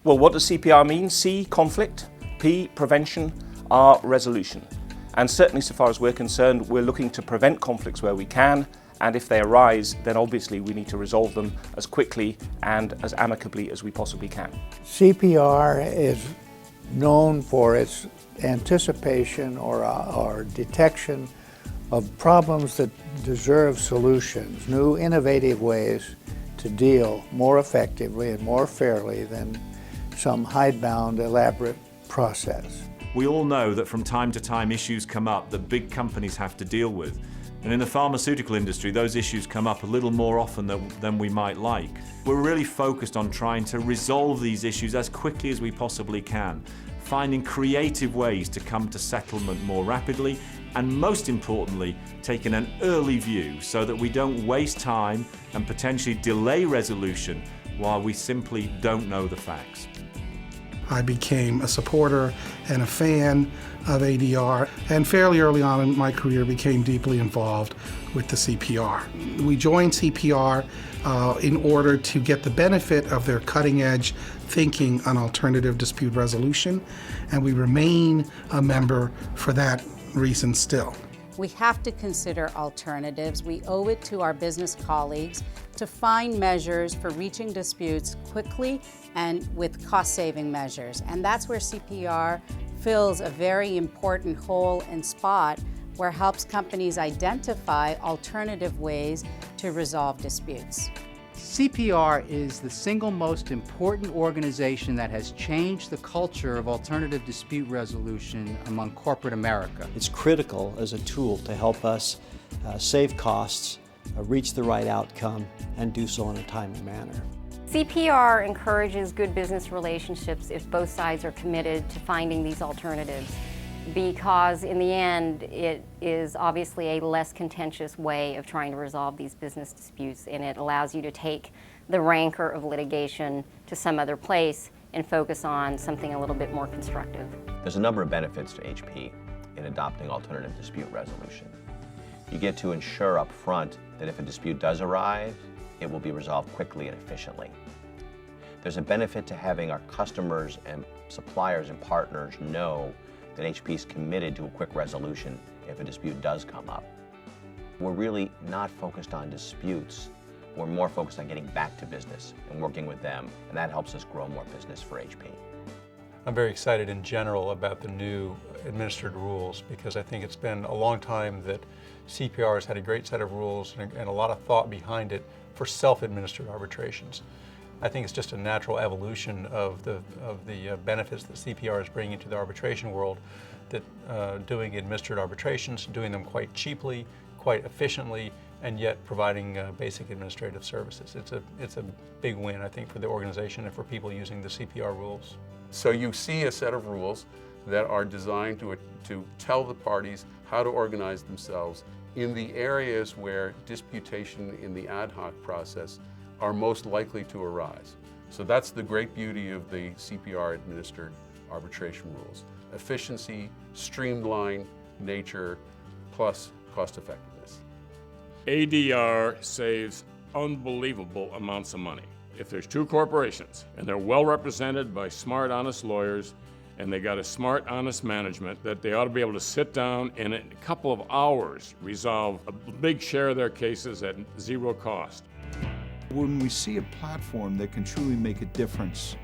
Well, what does CPR mean? C, conflict, P, prevention, R, resolution. And certainly so far as we're concerned, we're looking to prevent conflicts where we can, and if they arise, then obviously we need to resolve them as quickly and as amicably as we possibly can. CPR is known for its anticipation or detection of problems that deserve solutions, new innovative ways to deal more effectively and more fairly than some hidebound, elaborate process. We all know that from time to time issues come up that big companies have to deal with. And in the pharmaceutical industry, those issues come up a little more often than we might like. We're really focused on trying to resolve these issues as quickly as we possibly can, finding creative ways to come to settlement more rapidly, and most importantly, taking an early view so that we don't waste time and potentially delay resolution while we simply don't know the facts. I became a supporter and a fan of ADR, and fairly early on in my career became deeply involved with the CPR. We joined CPR in order to get the benefit of their cutting-edge thinking on alternative dispute resolution, and we remain a member for that reason still. We have to consider alternatives. We owe it to our business colleagues to find measures for reaching disputes quickly and with cost-saving measures. And that's where CPR fills a very important hole and spot where it helps companies identify alternative ways to resolve disputes. CPR is the single most important organization that has changed the culture of alternative dispute resolution among corporate America. It's critical as a tool to help us save costs, reach the right outcome, and do so in a timely manner. CPR encourages good business relationships if both sides are committed to finding these alternatives, because in the end it is obviously a less contentious way of trying to resolve these business disputes, and it allows you to take the rancor of litigation to some other place and focus on something a little bit more constructive. There's a number of benefits to HP in adopting alternative dispute resolution. You get to ensure up front that if a dispute does arise, it will be resolved quickly and efficiently. There's a benefit to having our customers and suppliers and partners know that HP is committed to a quick resolution if a dispute does come up. We're really not focused on disputes. We're more focused on getting back to business and working with them, and that helps us grow more business for HP. I'm very excited in general about the new administered rules, because I think it's been a long time that CPR has had a great set of rules and a lot of thought behind it for self-administered arbitrations. I think it's just a natural evolution of the benefits that CPR is bringing to the arbitration world, that doing administered arbitrations, doing them quite cheaply, quite efficiently, and yet providing basic administrative services. It's a big win, I think, for the organization and for people using the CPR rules. So you see a set of rules that are designed to tell the parties how to organize themselves in the areas where disputation in the ad hoc process are most likely to arise. So that's the great beauty of the CPR Administered Arbitration Rules. Efficiency, streamlined nature, plus cost effectiveness. ADR saves unbelievable amounts of money. If there's two corporations and they're well represented by smart, honest lawyers, and they got a smart, honest management, that they ought to be able to sit down and in a couple of hours resolve a big share of their cases at zero cost. When we see a platform that can truly make a difference,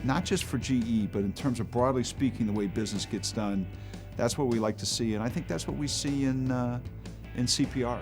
not just for GE, but in terms of broadly speaking the way business gets done, that's what we like to see, and I think that's what we see in CPR.